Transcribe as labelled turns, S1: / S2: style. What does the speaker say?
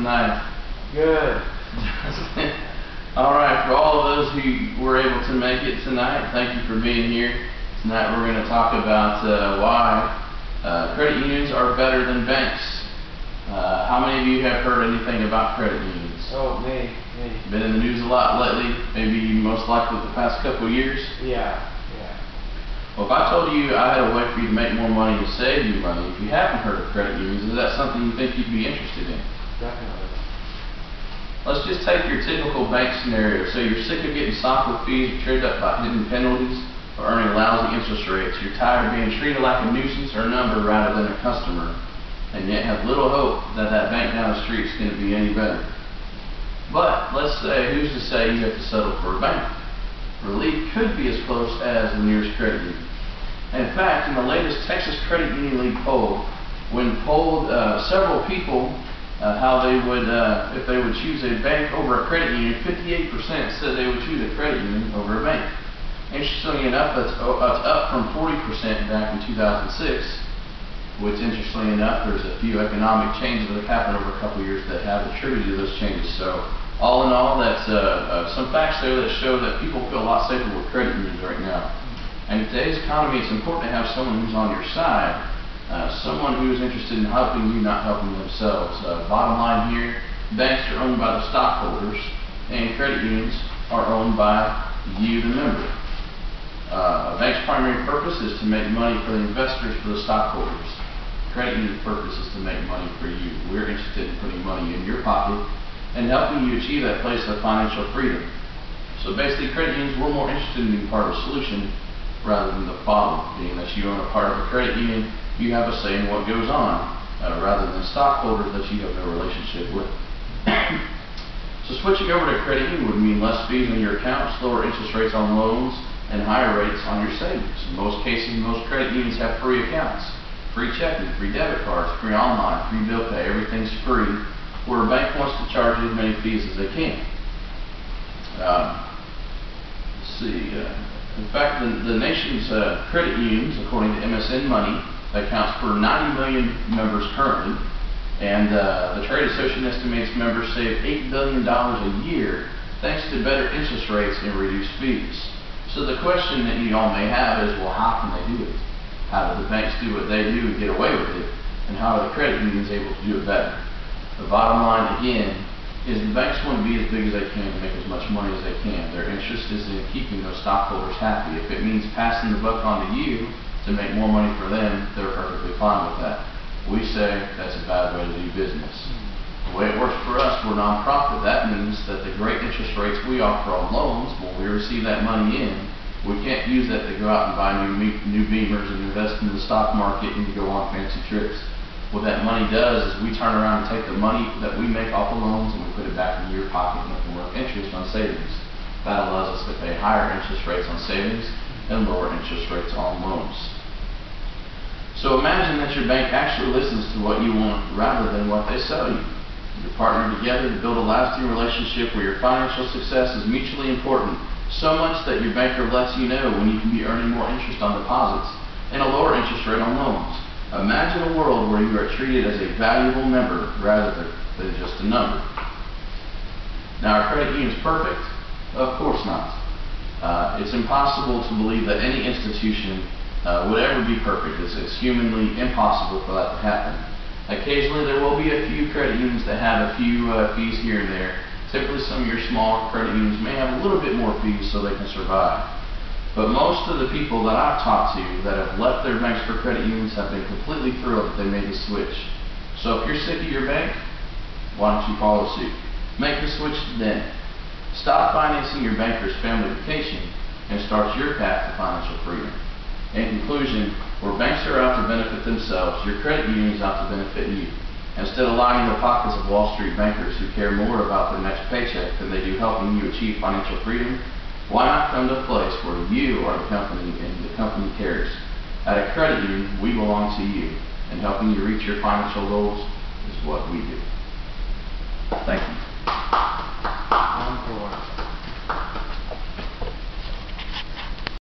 S1: tonight?
S2: Good.
S1: All right, for all of those who were able to make it tonight, thank you for being here. Tonight we're going to talk about why credit unions are better than banks. How many of you have heard anything about credit unions?
S2: Oh, me.
S1: Been in the news a lot lately, maybe most likely the past couple of years?
S2: Yeah.
S1: Well, if I told you I had a way for you to make more money and save you money, if you haven't heard of credit unions, is that something you think you'd be interested in?
S2: Definitely.
S1: Let's just take your typical bank scenario. So you're sick of getting socked with fees, you're tripped up by hidden penalties, or earning lousy interest rates. You're tired of being treated like a nuisance or a number rather than a customer, and yet have little hope that that bank down the street is going to be any better. But let's say, who's to say you have to settle for a bank? Relief could be as close as the nearest credit union. In fact, in the latest Texas Credit Union League poll, when polled several people how they would, if they would choose a bank over a credit union, 58% said they would choose a credit union over a bank. Interestingly enough, that's up from 40% back in 2006, which interestingly enough, there's a few economic changes that have happened over a couple of years that have attributed to those changes. So all in all, that's some facts there that show that people feel a lot safer with credit unions right now. And in today's economy, it's important to have someone who's on your side, someone who is interested in helping you, not helping themselves. Bottom line here, banks are owned by the stockholders, and credit unions are owned by you, the member. A bank's primary purpose is to make money for the investors, for the stockholders. Credit union's purpose is to make money for you. We're interested in putting money in your pocket and helping you achieve that place of financial freedom. So basically, credit unions, we're more interested in being part of the solution rather than the problem. Being that you own a part of a credit union, you have a say in what goes on, rather than stockholders that you have no relationship with. So switching over to credit union would mean less fees on your accounts, lower interest rates on loans, and higher rates on your savings. In most cases, most credit unions have free accounts, free checking, free debit cards, free online, free bill pay, everything's free, where a bank wants to charge as many fees as they can. In fact, the nation's credit unions, according to MSN Money, accounts for 90 million members currently, and the trade association estimates members save $8 billion a year thanks to better interest rates and reduced fees. So the question that you all may have is, well, how can they do it? How do the banks do what they do and get away with it? And how are the credit unions able to do it better? The bottom line, again, is the banks want to be as big as they can to make as much money as they can. Their interest is in keeping those stockholders happy. If it means passing the buck on to you to make more money for them, they're perfectly fine with that. We say that's a bad way to do business. The way it works for us, we're nonprofit. That means that the great interest rates we offer on loans, when we receive that money in, we can't use that to go out and buy new Beamers and invest in the stock market and to go on fancy trips. What that money does is we turn around and take the money that we make off the loans and we put it back into your pocket and make more interest on savings. That allows us to pay higher interest rates on savings and lower interest rates on loans. So imagine that your bank actually listens to what you want rather than what they sell you. You partner together to build a lasting relationship where your financial success is mutually important, so much that your banker lets you know when you can be earning more interest on deposits and a lower interest rate on loans. Imagine a world where you are treated as a valuable member rather than just a number. Now, are credit unions perfect? Of course not. It's impossible to believe that any institution would ever be perfect. It's humanly impossible for that to happen. Occasionally, there will be a few credit unions that have a few fees here and there. Typically, some of your smaller credit unions may have a little bit more fees so they can survive. But most of the people that I've talked to that have left their banks for credit unions have been completely thrilled that they made the switch. So if you're sick of your bank, why don't you follow suit? Make the switch then. Stop financing your banker's family vacation and start your path to financial freedom. In conclusion, where banks are out to benefit themselves, your credit union is out to benefit you. Instead of lining the pockets of Wall Street bankers who care more about their next paycheck than they do helping you achieve financial freedom, why not come to a place where you are the company and the company cares? At a credit union, we belong to you, and helping you reach your financial goals is what we do. Thank you.